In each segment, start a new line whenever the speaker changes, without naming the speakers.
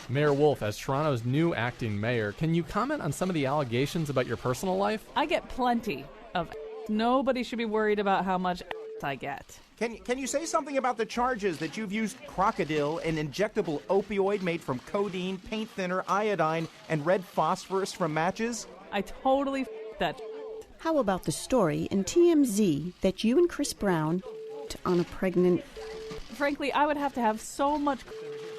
Mayor Wolf, as Toronto's new acting mayor, can you comment on some of the allegations about your personal life?
I get plenty of Nobody should be worried about how much I get.
Can you say something about the charges that you've used Crocodile, an injectable opioid made from codeine, paint thinner, iodine, and red phosphorus from matches?
I totally that.
How about the story in TMZ that you and Chris Brown on a pregnant...
Frankly, I would have to have so much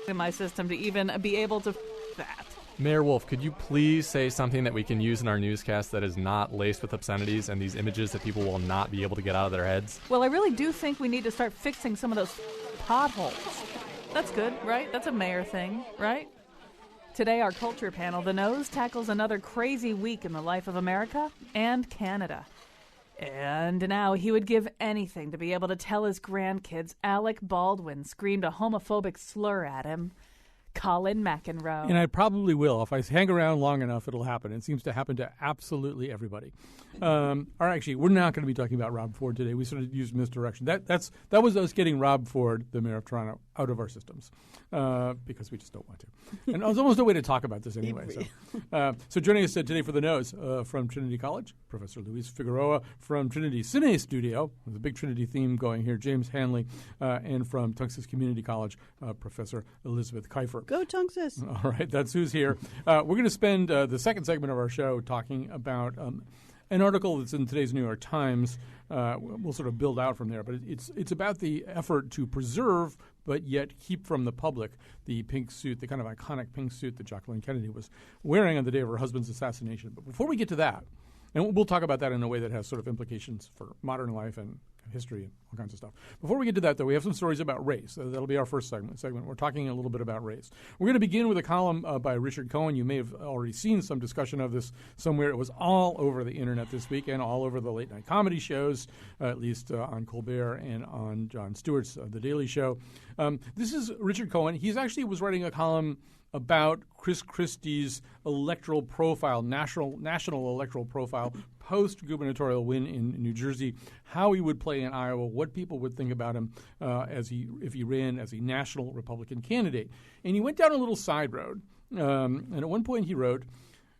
in my system to even be able to that.
Mayor Wolf, could you please say something that we can use in our newscast that is not laced with obscenities and these images that people will not be able to get out of their heads?
Well, I really do think we need to start fixing some of those potholes. That's good, right? That's a mayor thing, right? Today, our culture panel, The Nose, tackles another crazy week in the life of America and Canada. And now he would give anything to be able to tell his grandkids Alec Baldwin screamed a homophobic slur at him. Colin McEnroe.
And I probably will. If I hang around long enough, it'll happen. It seems to happen to absolutely everybody. Actually, we're not going to be talking about Rob Ford today. We sort of used misdirection. That was us getting Rob Ford, the mayor of Toronto, out of our systems because we just don't want to. And there's almost no way to talk about this anyway. So joining us today for The Nose from Trinity College, Professor Luis Figueroa from Trinity Cine Studio, with a big Trinity theme going here, James Hanley, and from Tunxis Community College, Professor Elizabeth Kiefer.
Go Tunxis.
All right, that's who's here. We're going to spend the second segment of our show talking about an article that's in today's New York Times. We'll sort of build out from there, but it's about the effort to preserve but yet keep from the public the pink suit, the kind of iconic pink suit that Jacqueline Kennedy was wearing on the day of her husband's assassination. But before we get to that, and we'll talk about that in a way that has sort of implications for modern life and history and all kinds of stuff. Before we get to that, though, we have some stories about race. That'll be our first segment. We're talking a little bit about race. We're going to begin with a column by Richard Cohen. You may have already seen some discussion of this somewhere. It was all over the internet this week and all over the late-night comedy shows, at least on Colbert and on Jon Stewart's The Daily Show. This is Richard Cohen. He actually was writing a column about Chris Christie's electoral profile, national electoral profile, post-gubernatorial win in New Jersey, how he would play in Iowa, what people would think about him if he ran as a national Republican candidate. And he went down a little side road. And at one point he wrote,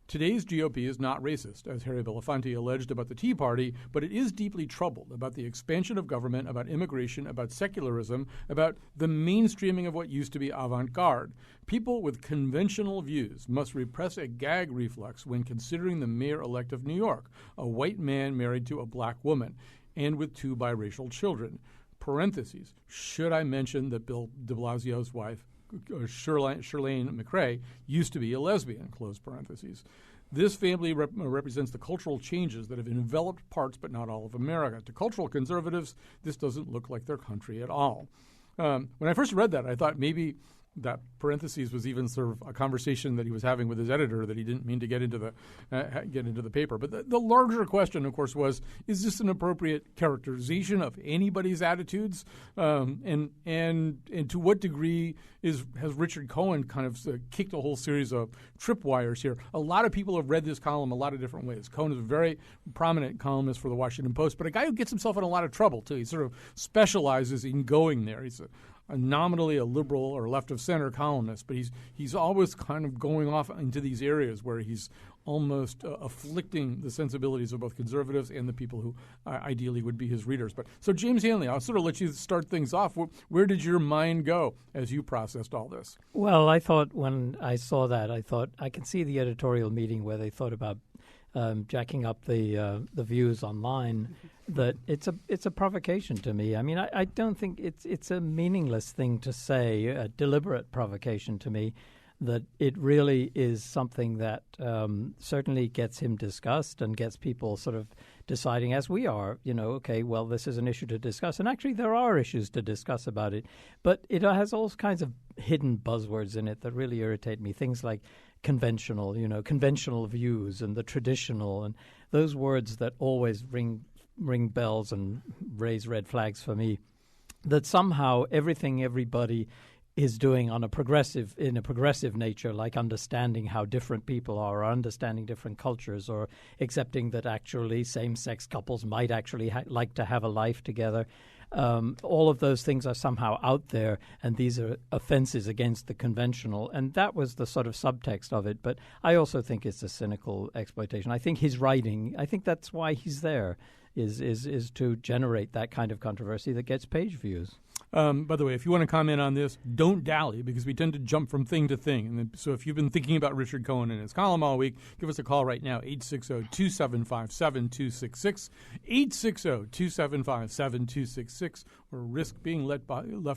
"Today's GOP is not racist, as Harry Belafonte alleged about the Tea Party, but it is deeply troubled about the expansion of government, about immigration, about secularism, about the mainstreaming of what used to be avant-garde. People with conventional views must repress a gag reflex when considering the mayor-elect of New York, a white man married to a black woman, and with 2 biracial children. Parentheses, should I mention that Bill de Blasio's wife, Chirlane McRae, used to be a lesbian, close parentheses. This family represents the cultural changes that have enveloped parts but not all of America. To cultural conservatives, this doesn't look like their country at all." When I first read that, I thought maybe that parentheses was even sort of a conversation that he was having with his editor that he didn't mean to get into the paper. But the larger question, of course, was: is this an appropriate characterization of anybody's attitudes? And to what degree has Richard Cohen kind of kicked a whole series of tripwires here? A lot of people have read this column a lot of different ways. Cohen is a very prominent columnist for the Washington Post, but a guy who gets himself in a lot of trouble too. He sort of specializes in going there. He's nominally a liberal or left-of-center columnist, but he's always kind of going off into these areas where he's almost afflicting the sensibilities of both conservatives and the people who ideally would be his readers. But so, James Hanley, I'll sort of let you start things off. Where did your mind go as you processed all this?
Well, I thought when I saw that, I can see the editorial meeting where they thought about jacking up the views online. That it's a provocation to me. I mean, I don't think it's a meaningless thing to say, a deliberate provocation to me, that it really is something that certainly gets him discussed and gets people sort of deciding, as we are, okay, well, this is an issue to discuss. And actually there are issues to discuss about it. But it has all kinds of hidden buzzwords in it that really irritate me, things like conventional views and the traditional, and those words that always ring bells and raise red flags for me, that somehow everything everybody is doing in a progressive nature, like understanding how different people are, or understanding different cultures, or accepting that actually same-sex couples might actually like to have a life together. all of those things are somehow out there, and these are offenses against the conventional. And that was the sort of subtext of it. But I also think it's a cynical exploitation. I think his writing, I think that's why he's there, is to generate that kind of controversy that gets page views.
By the way, if you want to comment on this, don't dally, because we tend to jump from thing to thing. And so if you've been thinking about Richard Cohen and his column all week, give us a call right now, 860-275-7266, 860-275-7266, or risk being left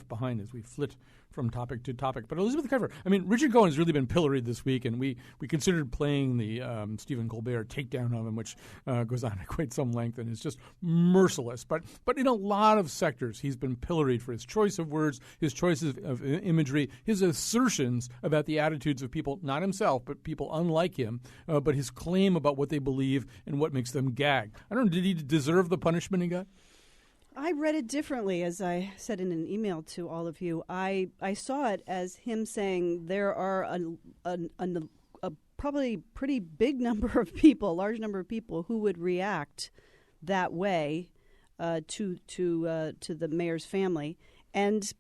behind as we flit from topic to topic. But Elizabeth Carver, I mean, Richard Cohen has really been pilloried this week, and we considered playing the Stephen Colbert takedown of him, which goes on at quite some length and is just merciless. But in a lot of sectors, he's been pilloried for his choice of words, his choices of imagery, his assertions about the attitudes of people, not himself, but people unlike him, but his claim about what they believe and what makes them gag. I don't know, did he deserve the punishment he got?
I read it differently, as I said in an email to all of you. I saw it as him saying there are a probably pretty big number of people, large number of people who would react that way to the mayor's family. And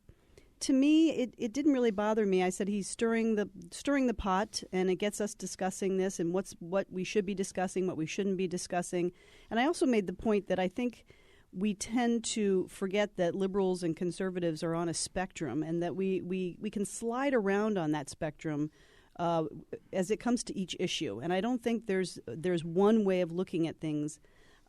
to me, it didn't really bother me. I said he's stirring the pot, and it gets us discussing this and what we should be discussing, what we shouldn't be discussing. And I also made the point that I think we tend to forget that liberals and conservatives are on a spectrum, and that we can slide around on that spectrum as it comes to each issue. And I don't think there's one way of looking at things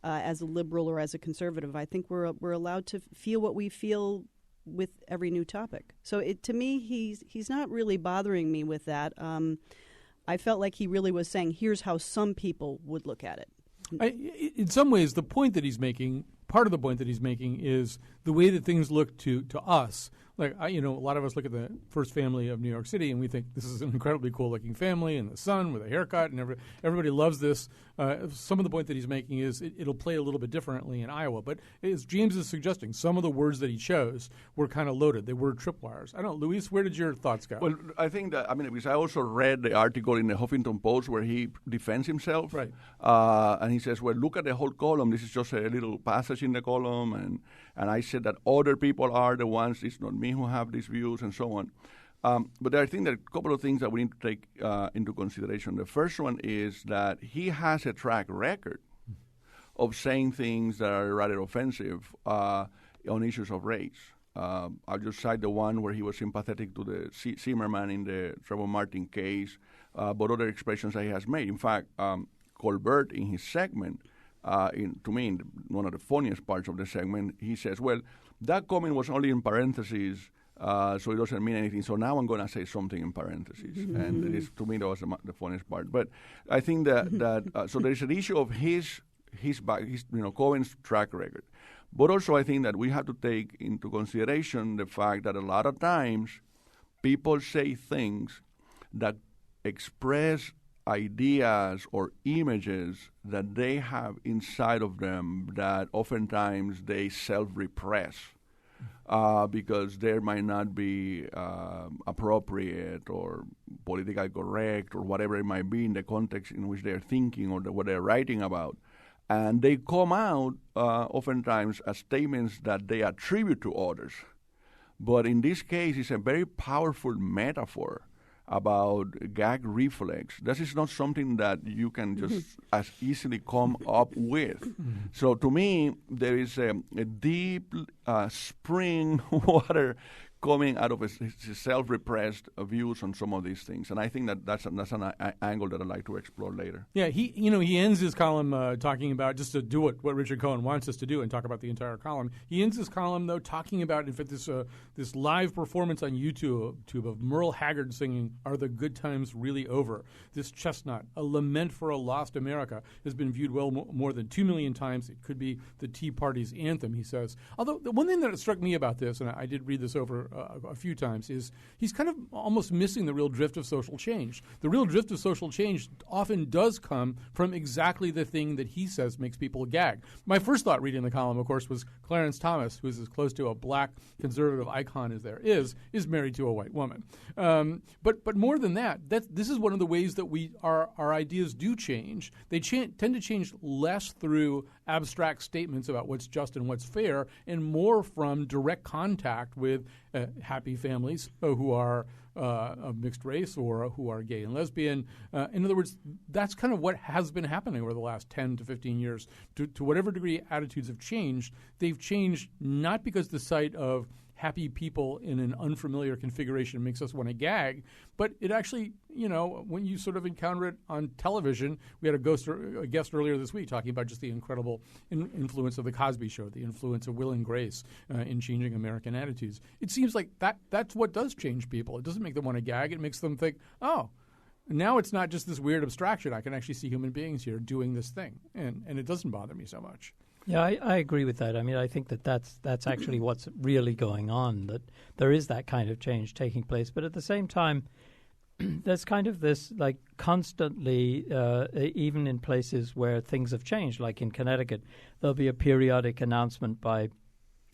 as a liberal or as a conservative. I think we're allowed to feel what we feel with every new topic. So to me, he's not really bothering me with that. I felt like he really was saying, here's how some people would look at it.
In some ways, the point that he's making, part of the point that he's making, is the way that things look to us. Like, a lot of us look at the First Family of New York City and we think this is an incredibly cool-looking family, and the son with a haircut, and everybody loves this. Some of the point that he's making is it'll play a little bit differently in Iowa. But as James is suggesting, some of the words that he chose were kind of loaded. They were tripwires. I don't know, Luis, where did your thoughts go?
Well, I think that, because I also read the article in the Huffington Post where he defends himself.
Right.
And he says, well, look at the whole column. This is just a little passage in the column. And I said that other people are the ones, it's not me who have these views, and so on. But I think there are a couple of things that we need to take into consideration. The first one is that he has a track record of saying things that are rather offensive on issues of race. I'll just cite the one where he was sympathetic to the Zimmerman in the Trayvon Martin case, but other expressions that he has made. In fact, Colbert, in his segment, to me, one of the funniest parts of the segment, he says, well, that comment was only in parentheses, so it doesn't mean anything. So now I'm going to say something in parentheses. And it is, to me, that was the funniest part. But I think that so there's an issue of his Cohen's track record. But also I think that we have to take into consideration the fact that a lot of times people say things that express ideas or images that they have inside of them that oftentimes they self-repress because they might not be appropriate or politically correct or whatever it might be in the context in which they're thinking or what they're writing about. And they come out oftentimes as statements that they attribute to others. But in this case, it's a very powerful metaphor about gag reflex. This is not something that you can just as easily come up with. So to me, there is a deep spring water coming out of his self-repressed views on some of these things, and I think that's an angle that I'd like to explore later.
Yeah, he ends his column talking about, just to do what Richard Cohen wants us to do and talk about the entire column. He ends his column though talking about, in fact, this live performance on YouTube of Merle Haggard singing "Are the Good Times Really Over?" This chestnut, a lament for a lost America, has been viewed more than 2 million times. It could be the Tea Party's anthem, he says. Although the one thing that struck me about this, and I did read this over a few times, is he's kind of almost missing the real drift of social change. The real drift of social change often does come from exactly the thing that he says makes people gag. My first thought reading the column, of course, was Clarence Thomas, who is as close to a black conservative icon as there is married to a white woman. But more than that, this is one of the ways that our ideas do change. They tend to change less through abstract statements about what's just and what's fair, and more from direct contact with happy families who are of mixed race or who are gay and lesbian. In other words, that's kind of what has been happening over the last 10 to 15 years. To whatever degree attitudes have changed, they've changed not because the sight of happy people in an unfamiliar configuration makes us want to gag, but it actually, when you sort of encounter it on television, we had a guest earlier this week talking about just the incredible influence of The Cosby Show, the influence of Will and Grace in changing American attitudes. It seems like that's what does change people. It doesn't make them want to gag. It makes them think, oh, now it's not just this weird abstraction. I can actually see human beings here doing this thing, and it doesn't bother me so much.
Yeah, I agree with that. I mean, I think that's actually what's really going on, that there is that kind of change taking place. But at the same time, there's kind of this, like, constantly, even in places where things have changed, like in Connecticut, there'll be a periodic announcement by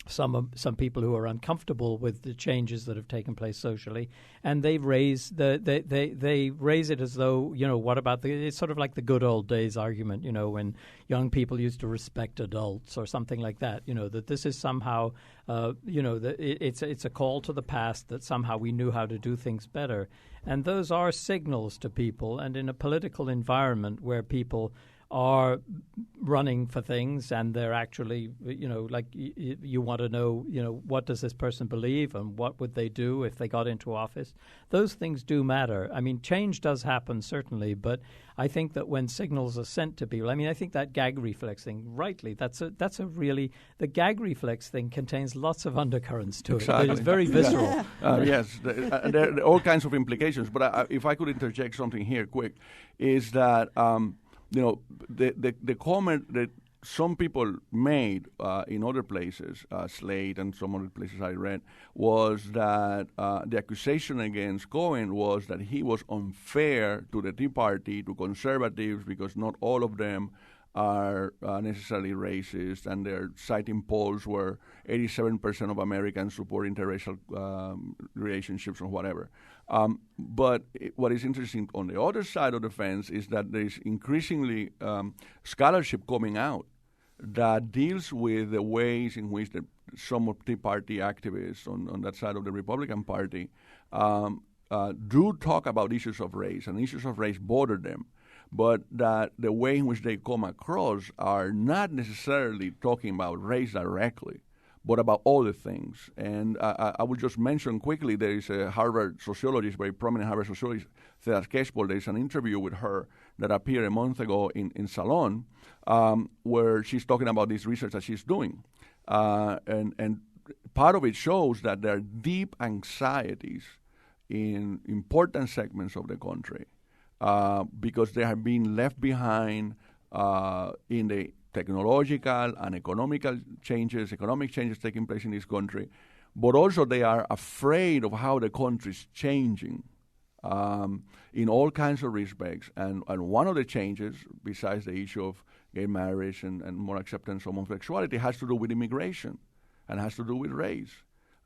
some people who are uncomfortable with the changes that have taken place socially, and they raise they raise it as though, what about it's sort of like the good old days argument, when young people used to respect adults or something like that, that this is somehow it's a call to the past, that somehow we knew how to do things better, and those are signals to people. And in a political environment where people are running for things and they're actually, you want to know, what does this person believe and what would they do if they got into office? Those things do matter. I mean, change does happen, certainly, but I think that when signals are sent to people, I think that gag reflex thing, rightly, the gag reflex thing contains lots of undercurrents to it. It's very visceral.
Yes, and there are all kinds of implications. But if I could interject something here quick, is that the comment that some people made in other places, Slate and some other places I read, was that the accusation against Cohen was that he was unfair to the Tea Party, to conservatives, because not all of them are necessarily racist, and they're citing polls where 87% of Americans support interracial relationships or whatever. But what is interesting on the other side of the fence is that there is increasingly scholarship coming out that deals with the ways in which some of Tea Party activists on that side of the Republican Party do talk about issues of race, and issues of race bother them, but that the way in which they come across are not necessarily talking about race directly, but about other things. And I would just mention quickly, there is a Harvard sociologist, very prominent Harvard sociologist, Cedar Keshpol. There is an interview with her that appeared a month ago in Salon, where she's talking about this research that she's doing. And part of it shows that there are deep anxieties in important segments of the country because they have been left behind in the technological and economic changes taking place in this country, but also they are afraid of how the country is changing in all kinds of respects. And one of the changes, besides the issue of gay marriage and more acceptance of homosexuality, has to do with immigration and has to do with race.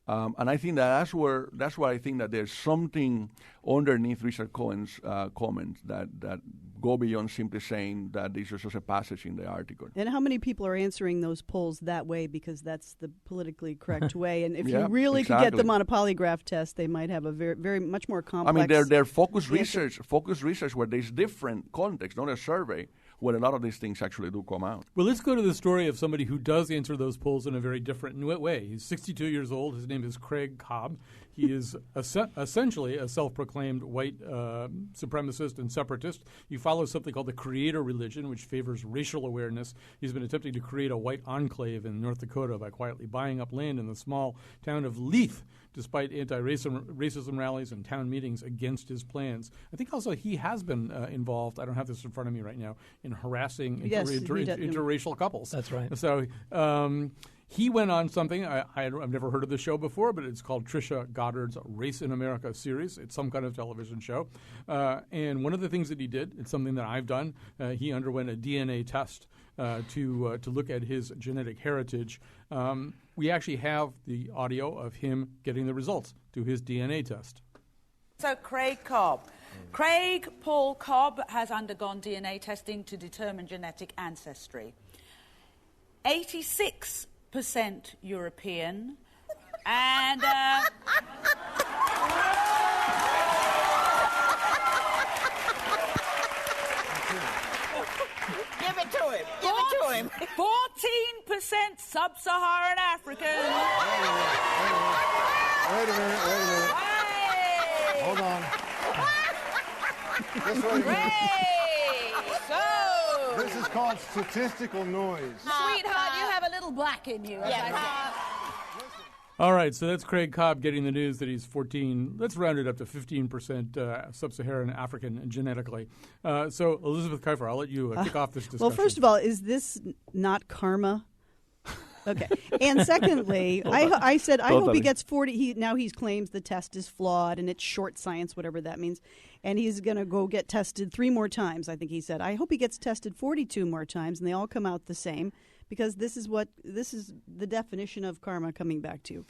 And I think that's where I think that there's something underneath Richard Cohen's comments that go beyond simply saying that this is just a passage in the article.
And how many people are answering those polls that way because that's the politically correct way? And if you really could get them on a polygraph test, they might have a very, very much more complex.
I mean, they're focused research where there's different context, not a survey, where a lot of these things actually do come out.
Well, let's go to the story of somebody who does answer those polls in a very different way. He's 62 years old. His name is Craig Cobb. He is essentially a self-proclaimed white supremacist and separatist. He follows something called the Creator Religion, which favors racial awareness. He's been attempting to create a white enclave in North Dakota by quietly buying up land in the small town of Leith, despite anti-racism rallies and town meetings against his plans. I think also he has been involved, I don't have this in front of me right now, in harassing interracial couples.
That's right.
So He went on something, I've never heard of the show before, but it's called Trisha Goddard's Race in America series. It's some kind of television show. And one of the things that he did, it's something that I've done, he underwent a DNA test to look at his genetic heritage. We actually have the audio of him getting the results to his DNA test.
So Craig Cobb. Craig Paul Cobb has undergone DNA testing to determine genetic ancestry. 86% European and
Give it to him. Give it to him.
14% Sub-Saharan African.
Wait a minute.
Hey.
Hold on. Just wait a minute.
Hey. So,
This is called statistical noise.
sweetheart, you have a little black in you. as I say.
All right, so that's Craig Cobb getting the news that he's 14, let's round it up to 15% Sub-Saharan African genetically. So, Elizabeth Kiefer, I'll let you kick off this discussion.
Well, first of all, is this not karma? Okay. And secondly, I said, I hope he gets 40. Now he claims the test is flawed and it's short science, whatever that means. And he's going to go get tested 3 more times, I think he said. I hope he gets tested 42 more times and they all come out the same, because this is the definition of karma coming back to you.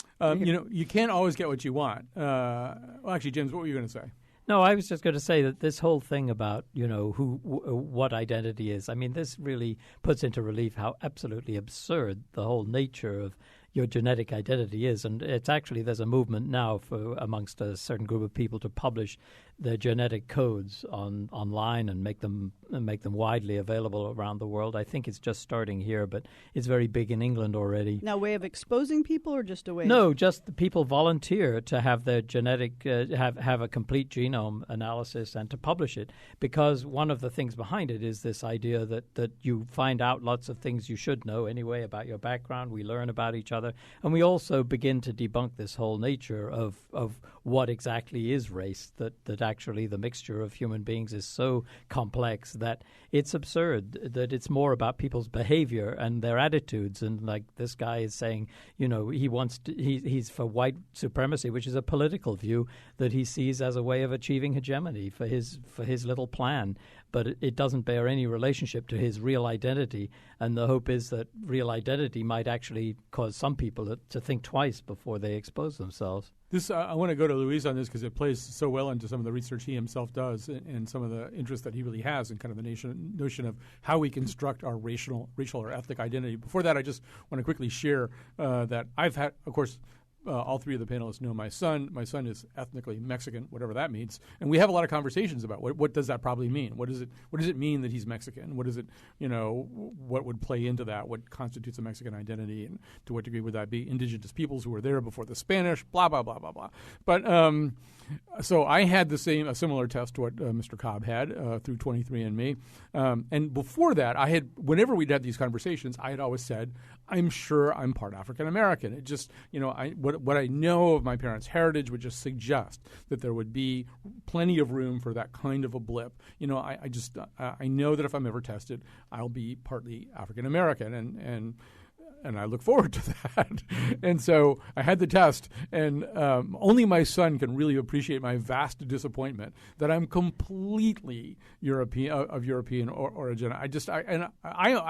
You can't always get what you want. Well, actually, James, what were you going to say?
No, I was just going to say that this whole thing about, what identity is, I mean, this really puts into relief how absolutely absurd the whole nature of your genetic identity is. And it's actually, there's a movement now amongst a certain group of people to publish their genetic codes online and make them widely available around the world. I think it's just starting here, but it's very big in England already.
Now, a way of exposing people, or just a way?
No, just the people volunteer to have their genetic have a complete genome analysis and to publish it, because one of the things behind it is this idea that you find out lots of things you should know anyway about your background. We learn about each other, and we also begin to debunk this whole nature of what exactly is race, that actually the mixture of human beings is so complex that it's absurd, that it's more about people's behavior and their attitudes. And like this guy is saying, he's for white supremacy, which is a political view that he sees as a way of achieving hegemony for his little plan. But it doesn't bear any relationship to his real identity. And the hope is that real identity might actually cause some people to think twice before they expose themselves.
I want to go to Luis on this because it plays so well into some of the research he himself does and some of the interest that he really has in kind of the notion of how we construct our racial or ethnic identity. Before that, I just want to quickly share that I've had, of course, all 3 of the panelists know my son. My son is ethnically Mexican, whatever that means, and we have a lot of conversations about what does that probably mean. What does it mean that he's Mexican? What is it? What would play into that? What constitutes a Mexican identity, and to what degree would that be indigenous peoples who were there before the Spanish? Blah blah blah blah blah. But so I had a similar test to what Mr. Cobb had through 23andMe, and before that, whenever we'd had these conversations, I had always said, I'm sure I'm part African American. It just, what I know of my parents' heritage would just suggest that there would be plenty of room for that kind of a blip. I know that if I'm ever tested, I'll be partly African American, and I look forward to that. And so I had the test, and only my son can really appreciate my vast disappointment that I'm completely of European origin. I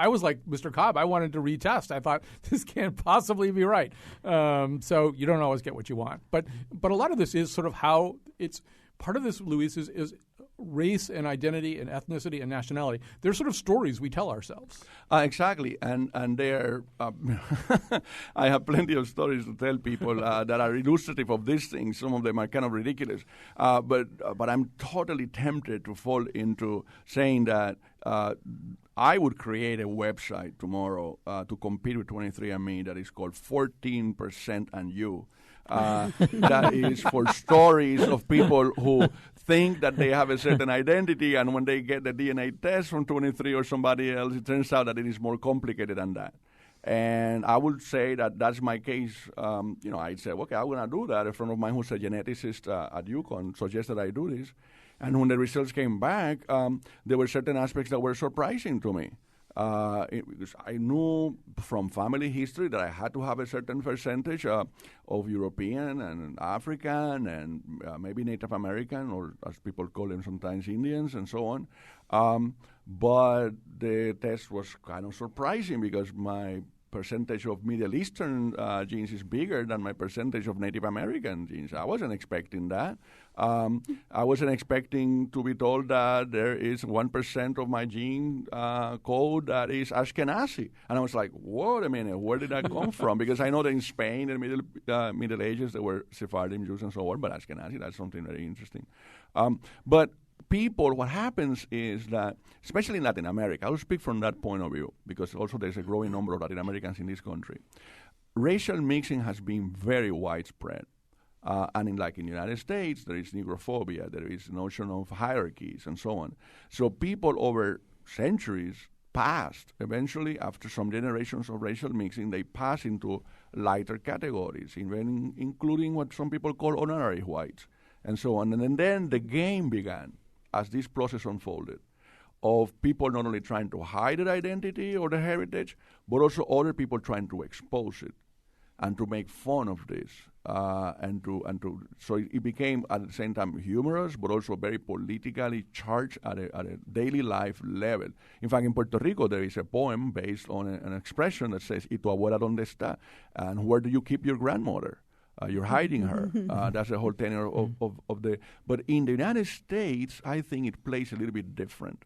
was like Mr. Cobb. I wanted to retest. I thought this can't possibly be right. So you don't always get what you want, but a lot of this is sort of how it's part of this. Luis is race and identity and ethnicity and nationality. They're sort of stories we tell ourselves.
Exactly, and they're. I have plenty of stories to tell people that are illustrative of these things. Some of them are kind of ridiculous, but I'm totally tempted to fall into saying that I would create a website tomorrow to compete with 23andMe that is called 14% and You. That is for stories of people who think that they have a certain identity, and when they get the DNA test from 23 or somebody else, it turns out that it is more complicated than that. And I would say that that's my case. I said, okay, I'm going to do that. A friend of mine who's a geneticist at UConn suggested I do this. And when the results came back, there were certain aspects that were surprising to me. Because I knew from family history that I had to have a certain percentage of European and African and maybe Native American, or as people call them sometimes, Indians and so on. But the test was kind of surprising because my percentage of Middle Eastern genes is bigger than my percentage of Native American genes. I wasn't expecting that. I wasn't expecting to be told that there is 1% of my gene code that is Ashkenazi. And I was like, wait a minute, where did that come from? Because I know that in Spain in the Middle Ages there were Sephardim Jews and so on, but Ashkenazi, that's something very interesting. But people, what happens is that, especially in Latin America, I'll speak from that point of view, because also there's a growing number of Latin Americans in this country. Racial mixing has been very widespread. And in the United States, there is negrophobia, there is notion of hierarchies, and so on. So people over centuries passed, eventually, after some generations of racial mixing, they pass into lighter categories, even including what some people call honorary whites, and so on. And then the game began as this process unfolded, of people not only trying to hide their identity or their heritage, but also other people trying to expose it and to make fun of this, so it became at the same time humorous, but also very politically charged at a daily life level. In fact, in Puerto Rico, there is a poem based on an expression that says, "Y tu abuela dónde está?" And where do you keep your grandmother? You're hiding her. That's the whole tenor of the. But in the United States, I think it plays a little bit different,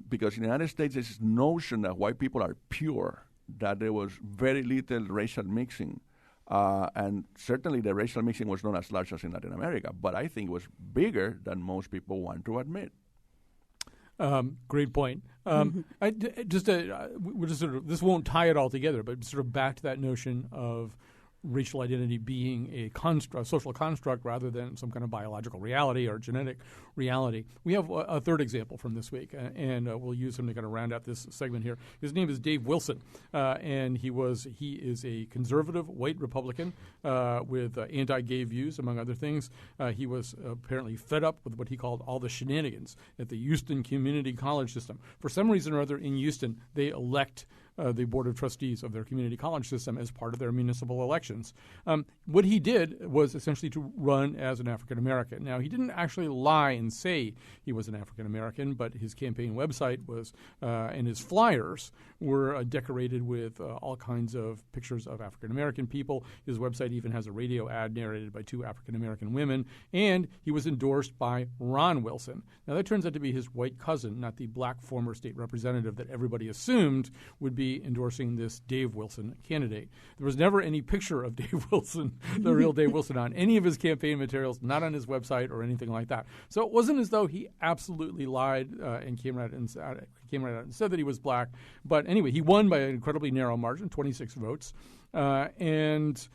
because in the United States, there's this notion that white people are pure, that there was very little racial mixing, and certainly the racial mixing was not as large as in Latin America. But I think it was bigger than most people want to admit.
Great point. This won't tie it all together, but sort of back to that notion of racial identity being a social construct rather than some kind of biological reality or genetic reality. We have a third example from this week, and we'll use him to kind of round out this segment here. His name is Dave Wilson, and he is a conservative white Republican with anti-gay views, among other things. He was apparently fed up with what he called all the shenanigans at the Houston Community College system. For some reason or other, in Houston, they elect the Board of Trustees of their community college system as part of their municipal elections. What he did was essentially to run as an African American. Now, he didn't actually lie and say he was an African American, but his campaign website was, and his flyers were decorated with all kinds of pictures of African American people. His website even has a radio ad narrated by two African American women, and he was endorsed by Ron Wilson. Now, that turns out to be his white cousin, not the black former state representative that everybody assumed would be endorsing this Dave Wilson candidate. There was never any picture of Dave Wilson, the real Dave Wilson, on any of his campaign materials, not on his website or anything like that. So it wasn't as though he absolutely lied and came right out and said that he was black. But anyway, he won by an incredibly narrow margin, 26 votes, and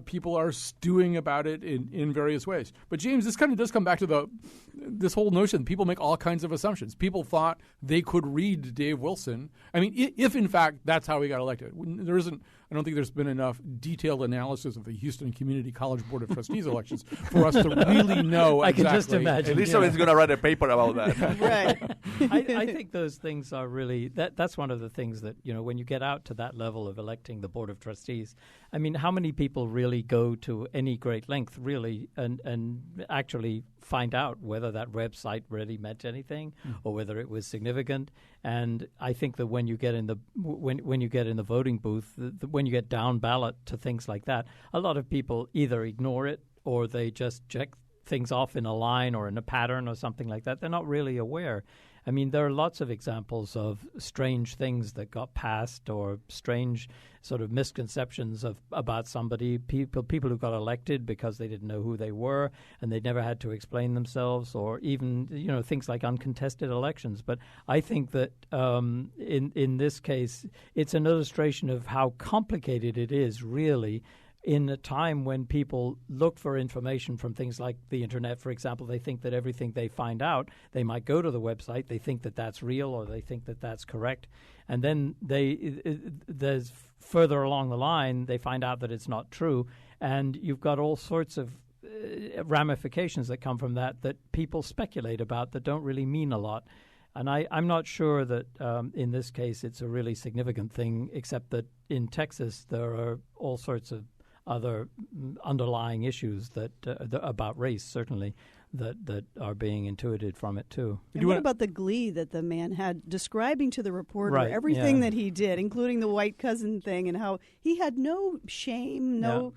people are stewing about it in various ways. But James, this kind of does come back to this whole notion. People make all kinds of assumptions. People thought they could read Dave Wilson. I mean, if in fact that's how he got elected. I don't think there's been enough detailed analysis of the Houston Community College Board of Trustees elections for us to really know exactly.
I can just imagine.
Elizabeth's going to write a paper about that.
Right.
I think those things are really that's one of the things that, when you get out to that level of electing the Board of Trustees, I mean, how many people really go to any great length really and actually find out whether that website really meant anything or whether it was significant? And I think that when you get in the when you get in the voting booth, when you get down ballot to things like that, a lot of people either ignore it or they just check things off in a line or in a pattern or something like that. They're not really aware. I mean, there are lots of examples of strange things that got passed or strange sort of misconceptions about somebody, people who got elected because they didn't know who they were and they never had to explain themselves, or even, things like uncontested elections. But I think that in this case, it's an illustration of how complicated it is, really, in a time when people look for information from things like the internet, for example. They think that everything they find out, they might go to the website, they think that that's real or they think that that's correct. And then there's further along the line, they find out that it's not true. And you've got all sorts of ramifications that come from that people speculate about that don't really mean a lot. And I'm not sure that in this case it's a really significant thing, except that in Texas there are all sorts of other underlying issues that about race, certainly, that are being intuited from it, too.
And what about the glee that the man had describing to the reporter everything that he did, including the white cousin thing, and how he had no shame, no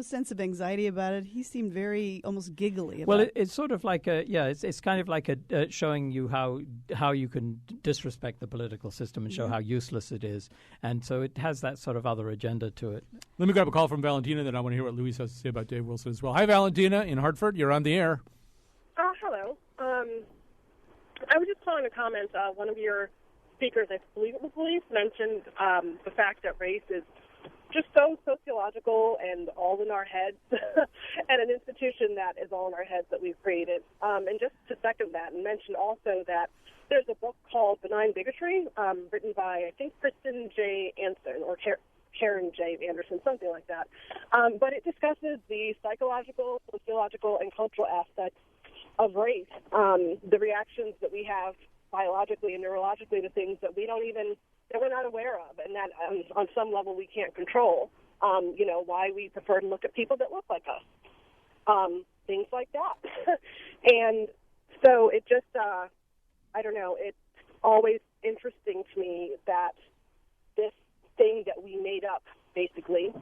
sense of anxiety about it. He seemed very almost giggly about it.
It's sort of like it's kind of like showing you how you can disrespect the political system and show how useless it is. And so it has that sort of other agenda to it.
Let me grab a call from Valentina, then I want to hear what Luis has to say about Dave Wilson as well. Hi, Valentina in Hartford. You're on the air.
Hello. I was just calling to comment. One of your speakers, I believe it was Luis, mentioned the fact that race is just so sociological and all in our heads, and an institution that is all in our heads that we've created. And just to second that, and mention also that there's a book called Benign Bigotry, written by, I think, Kristen J. Anson, or Karen J. Anderson, something like that. But it discusses the psychological, sociological, and cultural aspects of race, the reactions that we have biologically and neurologically to things that we're not aware of, and that on some level we can't control. Why we prefer to look at people that look like us, things like that. And so it just, I don't know, it's always interesting to me that this thing that we made up, basically,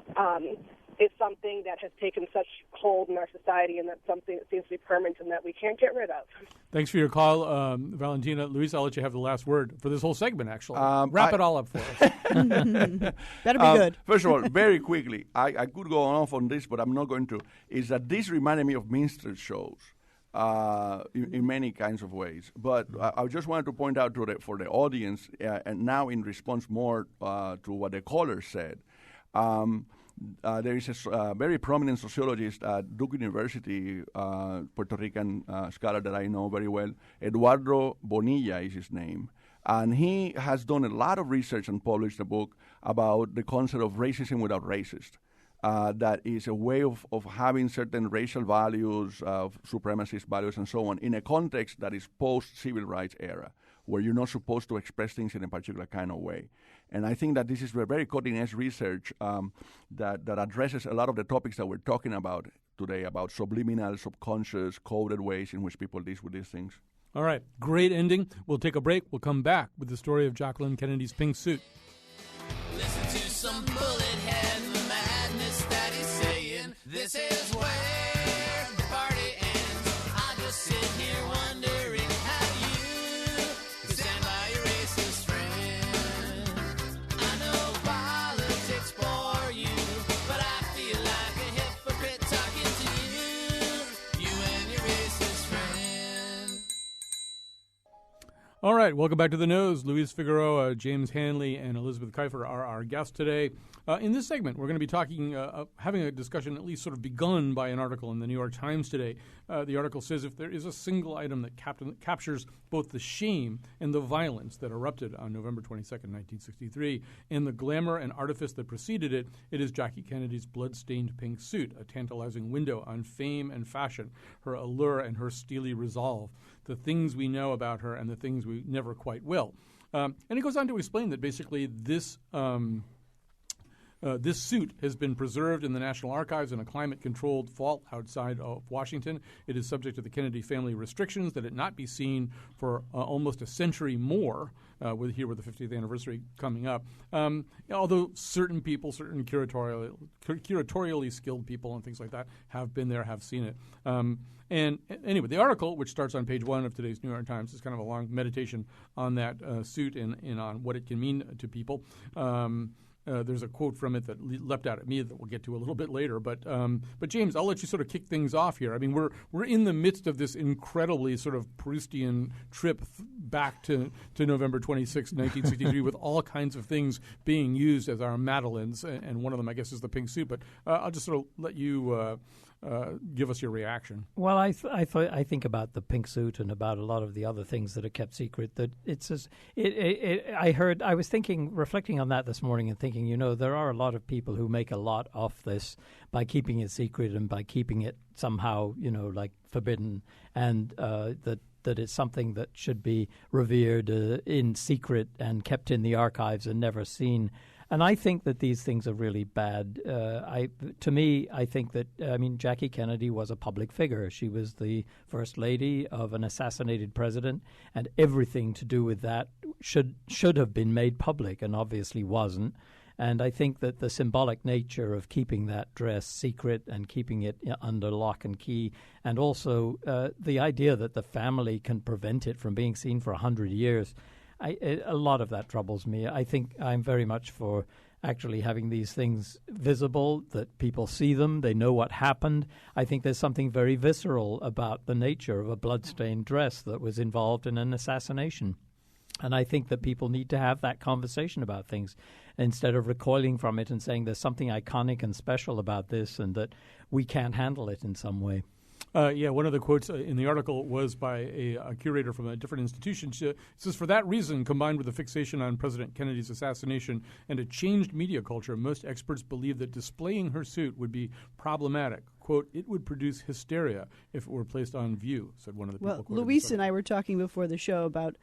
is something that has taken such hold in our society, and that's something that seems to be permanent and that we can't get rid of.
Thanks for your call, Valentina. Luis, I'll let you have the last word for this whole segment, actually. Wrap it all up for us.
Better be good.
First of all, very quickly, I could go off on this, but I'm not going to, is that this reminded me of minstrel shows in many kinds of ways. But I just wanted to point out for the audience, and now in response more to what the caller said, there is a very prominent sociologist at Duke University, Puerto Rican scholar that I know very well. Eduardo Bonilla is his name. And he has done a lot of research and published a book about the concept of racism without racist. That is a way of having certain racial values, supremacist values, and so on, in a context that is post-civil rights era, where you're not supposed to express things in a particular kind of way. And I think that this is very cutting-edge research that addresses a lot of the topics that we're talking about today, about subliminal, subconscious, coded ways in which people deal with these things.
All right, great ending. We'll take a break. We'll come back with the story of Jacqueline Kennedy's pink suit.
Listen to some bullet head, the madness that he's saying. This is where the party ends. I just sit here wondering, have you stand by your racist friend? I know politics bore you, but I feel like a hypocrite talking to you and your racist friend.
All right, welcome back to The Nose. Luis Figueroa, James Hanley, and Elizabeth Kiefer are our guests today. In this segment, we're going to be talking, having a discussion at least sort of begun by an article in the New York Times today. The article says if there is a single item that captures both the shame and the violence that erupted on November 22nd, 1963, and the glamour and artifice that preceded it, it is Jackie Kennedy's blood-stained pink suit, a tantalizing window on fame and fashion, her allure and her steely resolve, the things we know about her and the things we never quite will. And it goes on to explain that basically this suit has been preserved in the National Archives in a climate-controlled vault outside of Washington. It is subject to the Kennedy family restrictions that it not be seen for almost a century more, with the 50th anniversary coming up. Although certain people, certain curatorially skilled people and things like that have been there, have seen it. And anyway, the article, which starts on page 1 of today's New York Times, is kind of a long meditation on that suit and on what it can mean to people. There's a quote from it that leapt out at me that we'll get to a little bit later. But James, I'll let you sort of kick things off here. I mean, we're in the midst of this incredibly sort of Proustian trip back to November 26, 1963, with all kinds of things being used as our Madelines, and one of them, I guess, is the pink suit. But I'll just sort of let you give us your reaction.
Well, I think about the pink suit and about a lot of the other things that are kept secret. That it's just, I was reflecting on that this morning and thinking, there are a lot of people who make a lot of this by keeping it secret and by keeping it somehow, like forbidden, and that it's something that should be revered in secret and kept in the archives and never seen. And I think that these things are really bad. I think that Jackie Kennedy was a public figure. She was the first lady of an assassinated president, and everything to do with that should have been made public, and obviously wasn't. And I think that the symbolic nature of keeping that dress secret and keeping it under lock and key, and also the idea that the family can prevent it from being seen for 100 years, a lot of that troubles me. I think I'm very much for actually having these things visible, that people see them, they know what happened. I think there's something very visceral about the nature of a bloodstained dress that was involved in an assassination. And I think that people need to have that conversation about things instead of recoiling from it and saying there's something iconic and special about this and that we can't handle it in some way.
One of the quotes in the article was by a curator from a different institution. It says, for that reason, combined with the fixation on President Kennedy's assassination and a changed media culture, most experts believe that displaying her suit would be problematic. Quote, it would produce hysteria if it were placed on view, said one of the people.
Well, Luis and I were talking before the show about,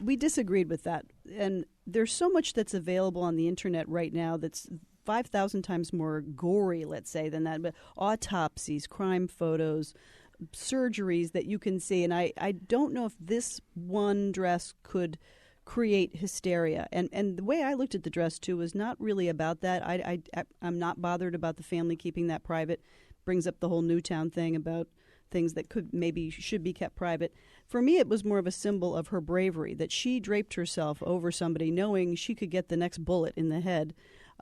we disagreed with that. And there's so much that's available on the Internet right now that's 5,000 times more gory, let's say, than that. But autopsies, crime photos, surgeries that you can see. And I don't know if this one dress could create hysteria. And the way I looked at the dress, too, was not really about that. I'm not bothered about the family keeping that private. Brings up the whole Newtown thing about things that should be kept private. For me, it was more of a symbol of her bravery, that she draped herself over somebody knowing she could get the next bullet in the head.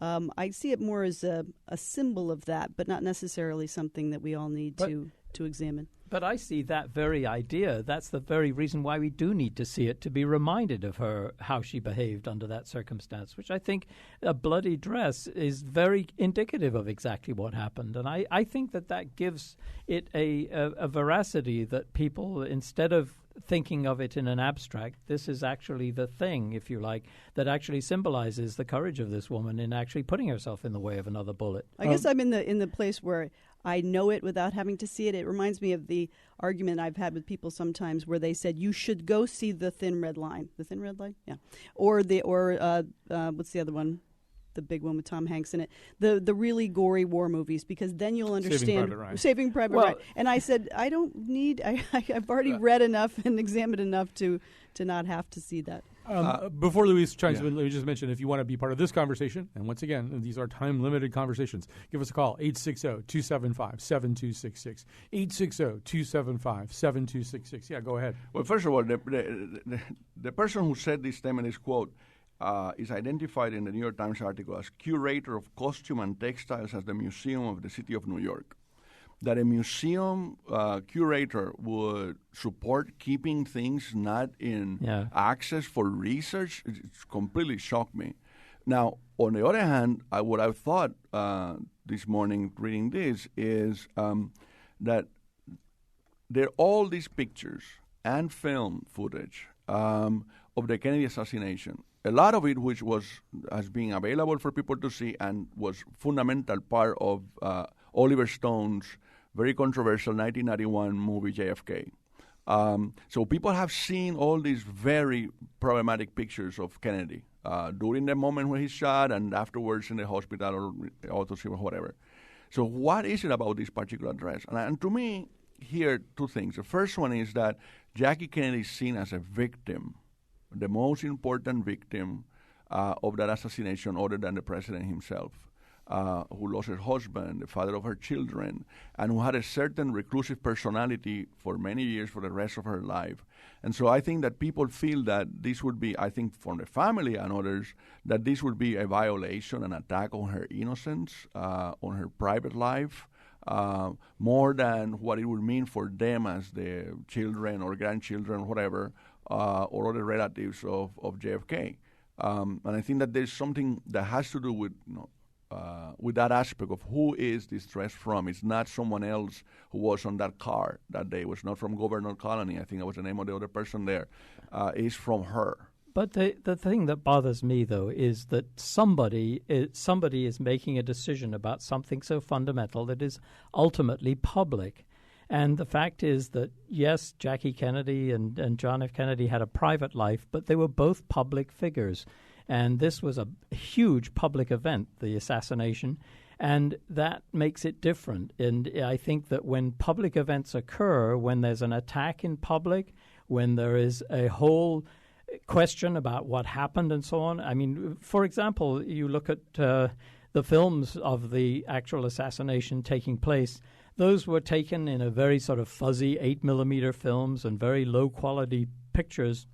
I see it more as a symbol of that, but not necessarily something that we all need to examine.
But I see that very idea. That's the very reason why we do need to see it, to be reminded of her, how she behaved under that circumstance, which I think a bloody dress is very indicative of exactly what happened. And I think that gives it a veracity that people, instead of thinking of it in an abstract, this is actually the thing, if you like, that actually symbolizes the courage of this woman in actually putting herself in the way of another bullet.
I guess I'm in the place where I know it without having to see it. It reminds me of the argument I've had with people sometimes where they said you should go see The Thin Red Line. The Thin Red Line? Yeah. Or what's the other one? The big one with Tom Hanks in it. The really gory war movies, because then you'll understand Saving Private Ryan. And I said, I don't need. I've already read enough and examined enough to not have to see that.
Before Luis chimes in, let me just mention, if you want to be part of this conversation, and once again, these are time-limited conversations, give us a call, 860-275-7266. 860-275-7266. Yeah, go ahead.
Well, first of all, the person who said this statement is, quote, is identified in the New York Times article as curator of costume and textiles at the Museum of the City of New York. That a museum curator would support keeping things not in access for research, it's completely shocked me. Now, on the other hand, what I thought this morning reading this is that there are all these pictures and film footage of the Kennedy assassination. A lot of it which has been available for people to see and was fundamental part of Oliver Stone's very controversial 1991 movie JFK. So people have seen all these very problematic pictures of Kennedy during the moment when he's shot and afterwards in the hospital or autopsy or whatever. So what is it about this particular dress? And to me, here, two things. The first one is that Jackie Kennedy is seen as a victim, the most important victim of that assassination other than the president himself, who lost her husband, the father of her children, and who had a certain reclusive personality for many years for the rest of her life. And so I think that people feel that this would be, I think from the family and others, that this would be a violation, an attack on her innocence, on her private life, more than what it would mean for them as the children or grandchildren or whatever, or other relatives of JFK. And I think that there's something that has to do with with that aspect of who is this dress from. It's not someone else who was on that car that day. It was not from Governor Colony. I think that was the name of the other person there. It's from her.
But the thing that bothers me, though, is that somebody is making a decision about something so fundamental that is ultimately public. And the fact is that, yes, Jackie Kennedy and John F. Kennedy had a private life, but they were both public figures. And this was a huge public event, the assassination, and that makes it different. And I think that when public events occur, when there's an attack in public, when there is a whole question about what happened and so on. I mean, for example, you look at the films of the actual assassination taking place. Those were taken in a very sort of fuzzy 8mm films and very low-quality pictures.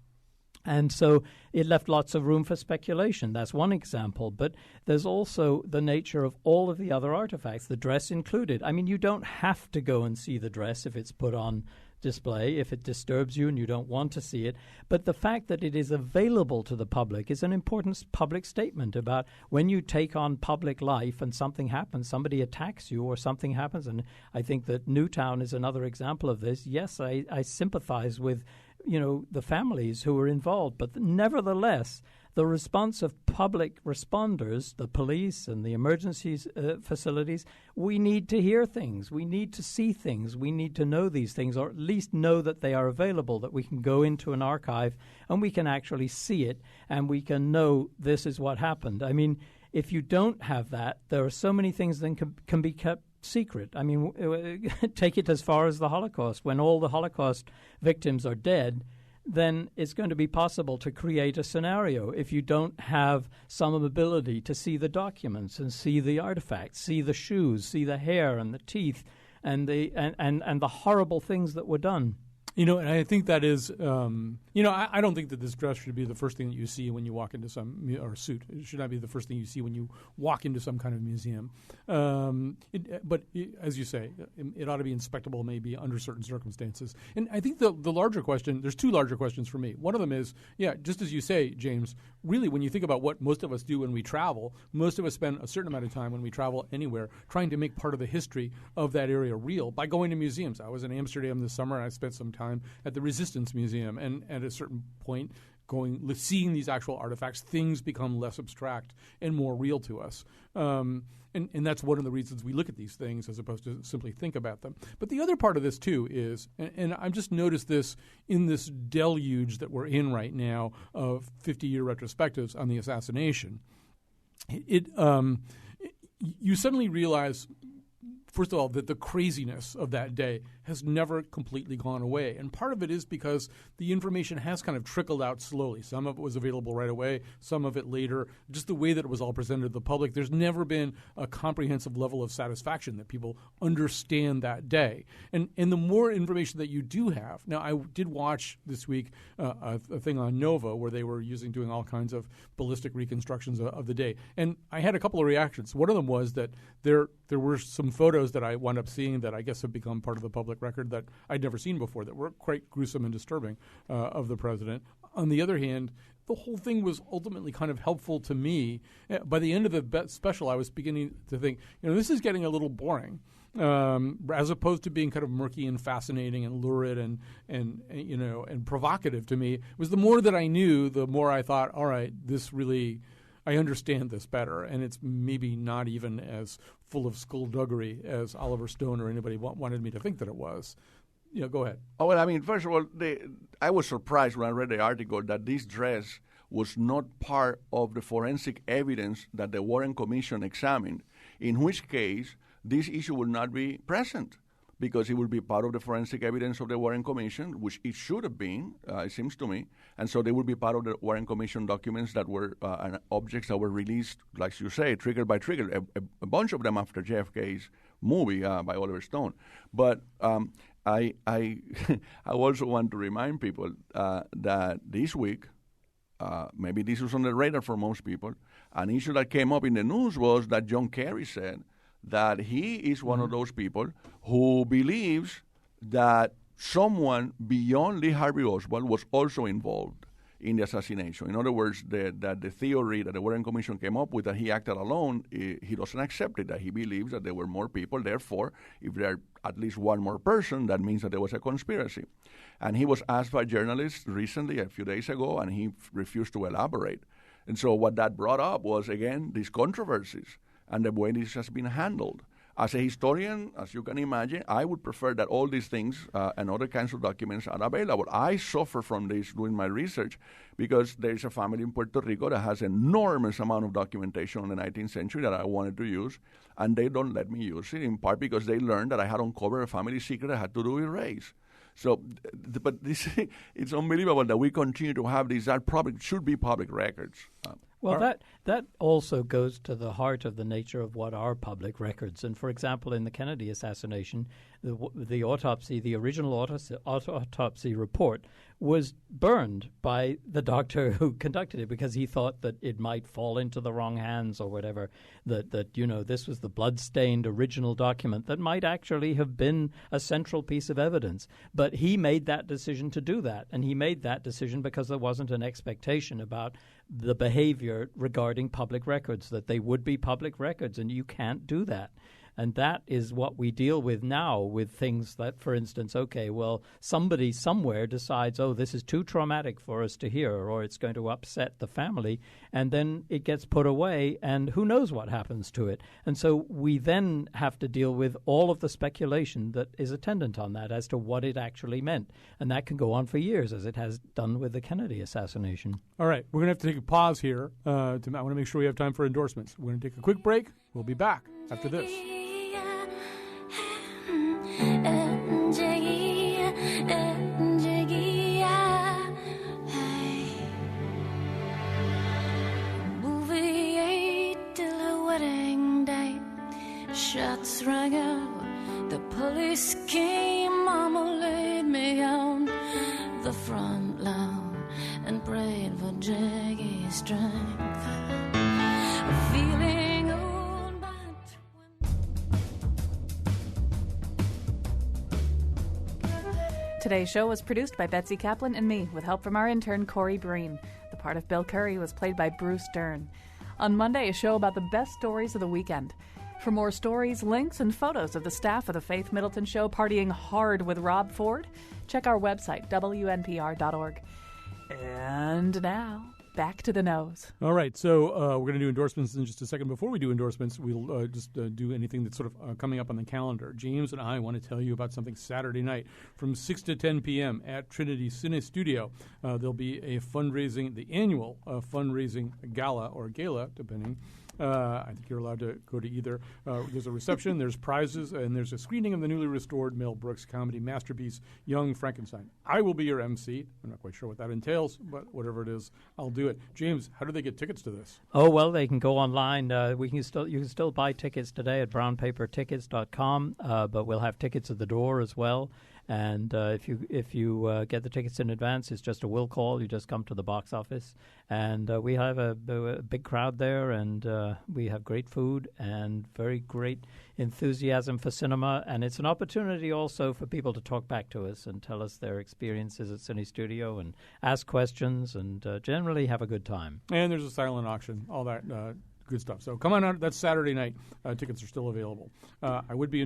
And so it left lots of room for speculation. That's one example. But there's also the nature of all of the other artifacts, the dress included. I mean, you don't have to go and see the dress if it's put on display, if it disturbs you and you don't want to see it. But the fact that it is available to the public is an important public statement about when you take on public life and something happens, somebody attacks you or something happens. And I think that Newtown is another example of this. Yes, I sympathize with the families who were involved. But nevertheless, the response of public responders, the police and the emergency facilities, we need to hear things. We need to see things. We need to know these things, or at least know that they are available, that we can go into an archive and we can actually see it and we can know this is what happened. I mean, if you don't have that, there are so many things that can be kept secret. I mean, take it as far as the Holocaust. When all the Holocaust victims are dead, then it's going to be possible to create a scenario if you don't have some ability to see the documents and see the artifacts, see the shoes, see the hair and the teeth and the horrible things that were done.
And I think that is, I don't think that this dress should be the first thing that you see when you walk into or suit. It should not be the first thing you see when you walk into some kind of museum. But as you say, it ought to be inspectable maybe under certain circumstances. And I think the larger question, there's two larger questions for me. One of them is, just as you say, James, really when you think about what most of us do when we travel, most of us spend a certain amount of time when we travel anywhere trying to make part of the history of that area real by going to museums. I was in Amsterdam this summer and I spent some time at the Resistance Museum, and at a certain point, seeing these actual artifacts, things become less abstract and more real to us. And that's one of the reasons we look at these things as opposed to simply think about them. But the other part of this, too, is, and I've just noticed this in this deluge that we're in right now of 50-year retrospectives on the assassination, you suddenly realize, first of all, that the craziness of that day has never completely gone away. And part of it is because the information has kind of trickled out slowly. Some of it was available right away, some of it later. Just the way that it was all presented to the public, there's never been a comprehensive level of satisfaction that people understand that day. And the more information that you do have. Now, I did watch this week a thing on Nova where they were doing all kinds of ballistic reconstructions of the day. And I had a couple of reactions. One of them was that there were some photos that I wound up seeing that I guess have become part of the public record that I'd never seen before that were quite gruesome and disturbing of the president. On the other hand, the whole thing was ultimately kind of helpful to me. By the end of the special, I was beginning to think, this is getting a little boring. As opposed to being kind of murky and fascinating and lurid and provocative to me, it was the more that I knew, the more I thought, all right, I understand this better, and it's maybe not even as full of skullduggery as Oliver Stone or anybody wanted me to think that it was. Go ahead.
Oh, well, I mean, first of all, I was surprised when I read the article that this dress was not part of the forensic evidence that the Warren Commission examined, in which case this issue will not be present because it will be part of the forensic evidence of the Warren Commission, which it should have been, it seems to me. And so they will be part of the Warren Commission documents that were objects that were released, like you say, trigger by trigger, a bunch of them after JFK's movie by Oliver Stone. But I also want to remind people that this week, maybe this was on the radar for most people, an issue that came up in the news was that John Kerry said that he is one of those people who believes that someone beyond Lee Harvey Oswald was also involved in the assassination. In other words, that the theory that the Warren Commission came up with, that he acted alone, he doesn't accept it, that he believes that there were more people. Therefore, if there are at least one more person, that means that there was a conspiracy. And he was asked by journalists recently, a few days ago, and he refused to elaborate. And so what that brought up was, again, these controversies and the way this has been handled. As a historian, as you can imagine, I would prefer that all these things and other kinds of documents are available. I suffer from this doing my research because there is a family in Puerto Rico that has an enormous amount of documentation on the 19th century that I wanted to use, and they don't let me use it, in part because they learned that I had uncovered a family secret that had to do with race. So, but this, it's unbelievable that we continue to have these. That probably should be public records.
Well, that also goes to the heart of the nature of what are public records. And, for example, in the Kennedy assassination, the autopsy, the original autopsy report was burned by the doctor who conducted it because he thought that it might fall into the wrong hands or whatever, that this was the blood-stained original document that might actually have been a central piece of evidence. But he made that decision to do that, and he made that decision because there wasn't an expectation about the behavior regarding public records, that they would be public records, and you can't do that. And that is what we deal with now with things that, for instance, okay, well, somebody somewhere decides, oh, this is too traumatic for us to hear, or it's going to upset the family, and then it gets put away, and who knows what happens to it. And so we then have to deal with all of the speculation that is attendant on that as to what it actually meant. And that can go on for years, as it has done with the Kennedy assassination.
All right, we're going to have to take a pause here. I want to make sure we have time for endorsements. We're going to take a quick break. We'll be back after this.
Shots rang out, the police came, Mama laid me on the front lawn and prayed for Jaggie's strength. Feeling old by
Today's show was produced by Betsy Kaplan and me, with help from our intern, Corey Breen. The part of Bill Curry was played by Bruce Dern. On Monday, a show about the best stories of the weekend. For more stories, links, and photos of the staff of the Faith Middleton Show partying hard with Rob Ford, check our website, WNPR.org. And now, back to the nose.
All right, so we're going to do endorsements in just a second. Before we do endorsements, we'll just do anything that's sort of coming up on the calendar. James and I want to tell you about something Saturday night from 6 to 10 p.m. at Trinity Cine Studio. There'll be a fundraising, the annual fundraising gala or gala, depending. I think you're allowed to go to either. There's a reception, there's prizes, and there's a screening of the newly restored Mel Brooks comedy masterpiece, Young Frankenstein. I will be your MC. I'm not quite sure what that entails, but whatever it is, I'll do it. James, how do they get tickets to this?
Oh, well, they can go online. You can still buy tickets today at brownpapertickets.com, but we'll have tickets at the door as well. And if you get the tickets in advance, it's just a will call. You just come to the box office. And we have a big crowd there, and we have great food and very great enthusiasm for cinema. And it's an opportunity also for people to talk back to us and tell us their experiences at Cine Studio and ask questions and generally have a good time.
And there's a silent auction, all that good stuff. So come on out. That's Saturday night. Tickets are still available. I would be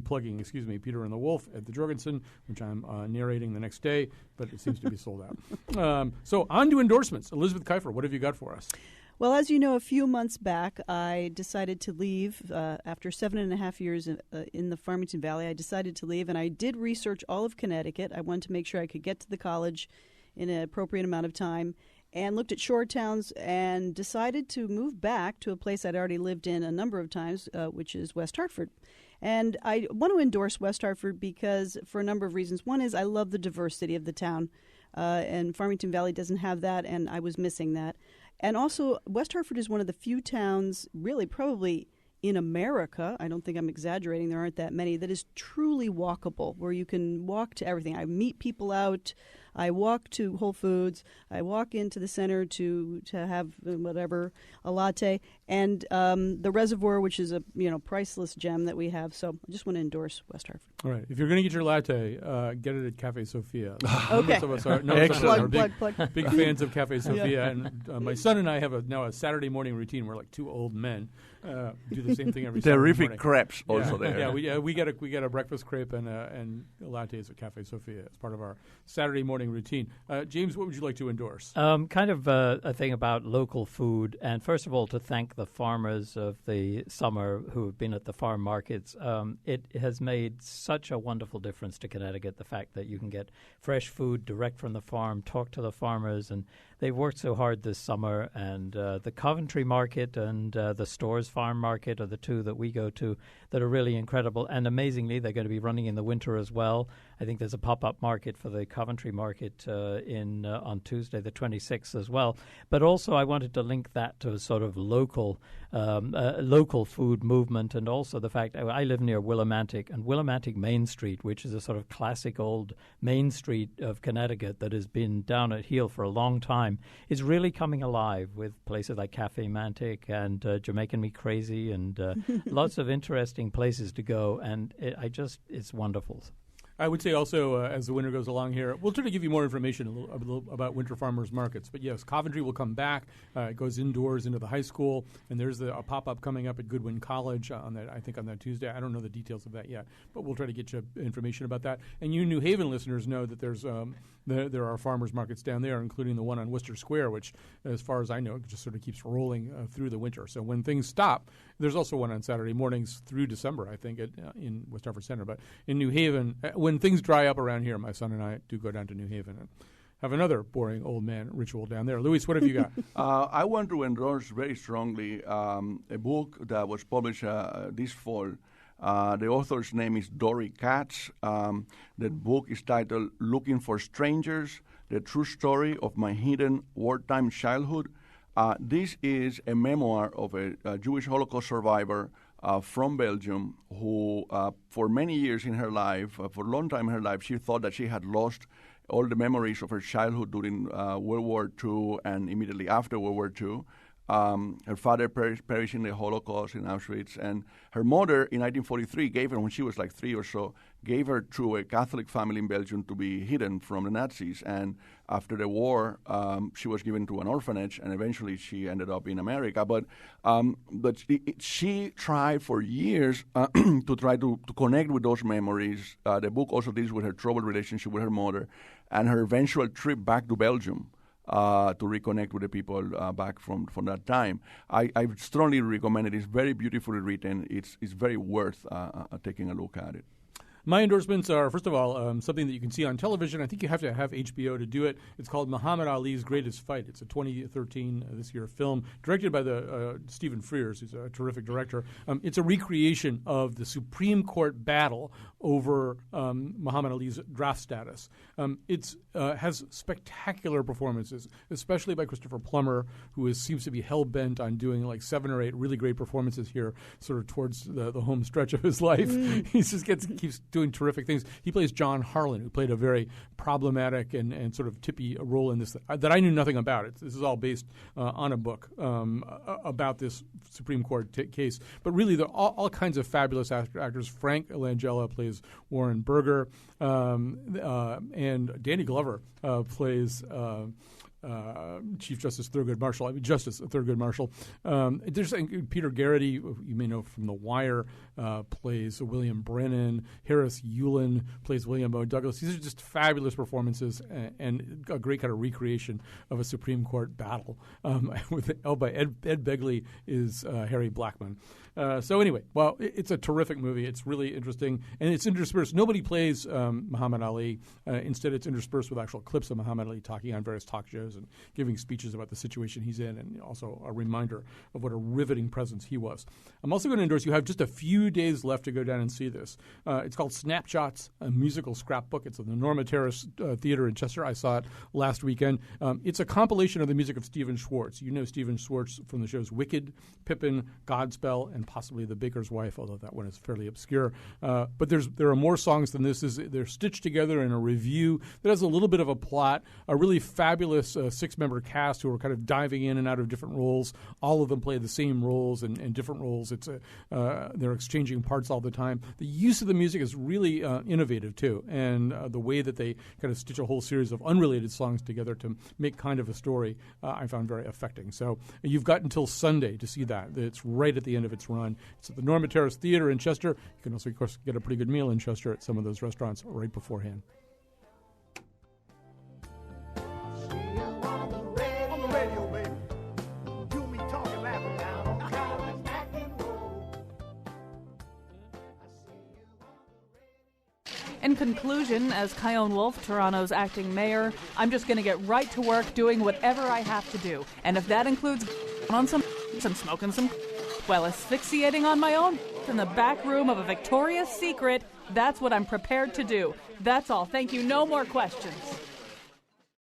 plugging, Peter and the Wolf at the Jorgensen, which I'm narrating the next day, but it seems to be sold out. So on to endorsements. Elizabeth Kiefer, what have you got for us?
Well, as you know, a few months back, I decided to leave. After 7.5 years in the Farmington Valley, I decided to leave, and I did research all of Connecticut. I wanted to make sure I could get to the college in an appropriate amount of time, and looked at shore towns and decided to move back to a place I'd already lived in a number of times, which is West Hartford. And I want to endorse West Hartford because for a number of reasons. One is I love the diversity of the town, and Farmington Valley doesn't have that, and I was missing that. And also, West Hartford is one of the few towns, really probably in America, I don't think I'm exaggerating, there aren't that many, that is truly walkable, where you can walk to everything. I meet people out, I walk to Whole Foods, I walk into the center to have whatever, a latte, and the Reservoir, which is a priceless gem that we have. So I just want to endorse West Hartford.
All right. If you're going to get your latte, get it at Cafe Sophia.
Okay.
Most of us are big fans of Cafe Sophia. And my son and I have now a Saturday morning routine. We're like two old men. Do the same thing every Saturday morning.
Terrific crepes also there.
Yeah, we get a breakfast crepe and lattes at Cafe Sophia. It's part of our Saturday morning routine. James, what would you like to endorse?
Kind of a thing about local food, and first of all, to thank the farmers of the summer who have been at the farm markets. It has made such a wonderful difference to Connecticut, the fact that you can get fresh food direct from the farm, talk to the farmers, and they've worked so hard this summer. And the Coventry Market and the Storrs Farm Market are the two that we go to that are really incredible. And amazingly, they're going to be running in the winter as well. I think there's a pop-up market for the Coventry Market on Tuesday, the 26th as well. But also I wanted to link that to a sort of local food movement, and also the fact I live near Willimantic, and Willimantic Main Street, which is a sort of classic old main street of Connecticut that has been down at heel for a long time, is really coming alive with places like Cafe Mantic and Jamaican Me Crazy and lots of interesting places to go, and it's wonderful.
I would say also, as the winter goes along here, we'll try to give you more information a little about winter farmers markets. But yes, Coventry will come back. It goes indoors into the high school, and there's a pop-up coming up at Goodwin College on that Tuesday. I don't know the details of that yet, but we'll try to get you information about that. And you New Haven listeners know that there are farmers markets down there, including the one on Worcester Square, which, as far as I know, just sort of keeps rolling through the winter. So when things stop, there's also one on Saturday mornings through December, I think, in West Hartford Center. But in New Haven, when things dry up around here, my son and I do go down to New Haven and have another boring old man ritual down there. Luis, what have you got?
I want to endorse very strongly a book that was published this fall. The author's name is Dory Katz. The book is titled Looking for Strangers, The True Story of My Hidden Wartime Childhood. This is a memoir of a Jewish Holocaust survivor from Belgium who, for many years in her life, for a long time in her life, she thought that she had lost all the memories of her childhood during World War II and immediately after World War II. Her father perished in the Holocaust in Auschwitz, and her mother in 1943 gave her, when she was like 3 or so, gave her to a Catholic family in Belgium to be hidden from the Nazis. And after the war, she was given to an orphanage, and eventually she ended up in America. But she tried for years to try to connect with those memories. The book also deals with her troubled relationship with her mother and her eventual trip back to Belgium to reconnect with the people back from that time. I strongly recommend it. It's very beautifully written. It's very worth taking a look at it.
My endorsements are, first of all, something that you can see on television. I think you have to have HBO to do it. It's called Muhammad Ali's Greatest Fight. It's a 2013, this year, film directed by the Stephen Frears, who's a terrific director. It's a recreation of the Supreme Court battle over Muhammad Ali's draft status. It has spectacular performances, especially by Christopher Plummer, who seems to be hell-bent on doing like 7 or 8 really great performances here, sort of towards the home stretch of his life. He just keeps doing terrific things. He plays John Harlan, who played a very problematic and sort of tippy role in this that I knew nothing about. This is all based on a book about this Supreme Court case. But really, there are all kinds of fabulous actors. Frank Langella plays Warren Burger, and Danny Glover plays Chief Justice Thurgood Marshall. Justice Thurgood Marshall. There's Peter Garrity, you may know from The Wire, plays William Brennan. Harris Yulin plays William O. Douglas. These are just fabulous performances and a great kind of recreation of a Supreme Court battle. By Ed Begley is Harry Blackman. So anyway, well, it's a terrific movie. It's really interesting, and it's interspersed. Nobody plays Muhammad Ali. Instead, it's interspersed with actual clips of Muhammad Ali talking on various talk shows and giving speeches about the situation he's in, and also a reminder of what a riveting presence he was. I'm also going to endorse, you have just a few days left to go down and see this. It's called Snapshots, a musical scrapbook. It's at the Norma Terrace Theater in Chester. I saw it last weekend. It's a compilation of the music of Stephen Schwartz. You know Stephen Schwartz from the shows Wicked, Pippin, Godspell, and possibly The Baker's Wife, although that one is fairly obscure. But there are more songs than this. They're stitched together in a review that has a little bit of a plot, a really fabulous 6-member cast who are kind of diving in and out of different roles. All of them play the same roles and different roles. They're exchanging parts all the time. The use of the music is really innovative too, and the way that they kind of stitch a whole series of unrelated songs together to make kind of a story, I found very affecting. So you've got until Sunday to see that. It's right at the end of its run. It's at the Norma Terrace Theater in Chester. You can also, of course, get a pretty good meal in Chester at some of those restaurants right beforehand.
In conclusion, as Kyone Wolf, Toronto's acting mayor, I'm just going to get right to work doing whatever I have to do. And if that includes on some and smoking some, well, asphyxiating on my own in the back room of a Victoria's Secret, that's what I'm prepared to do. That's all. Thank you. No more questions.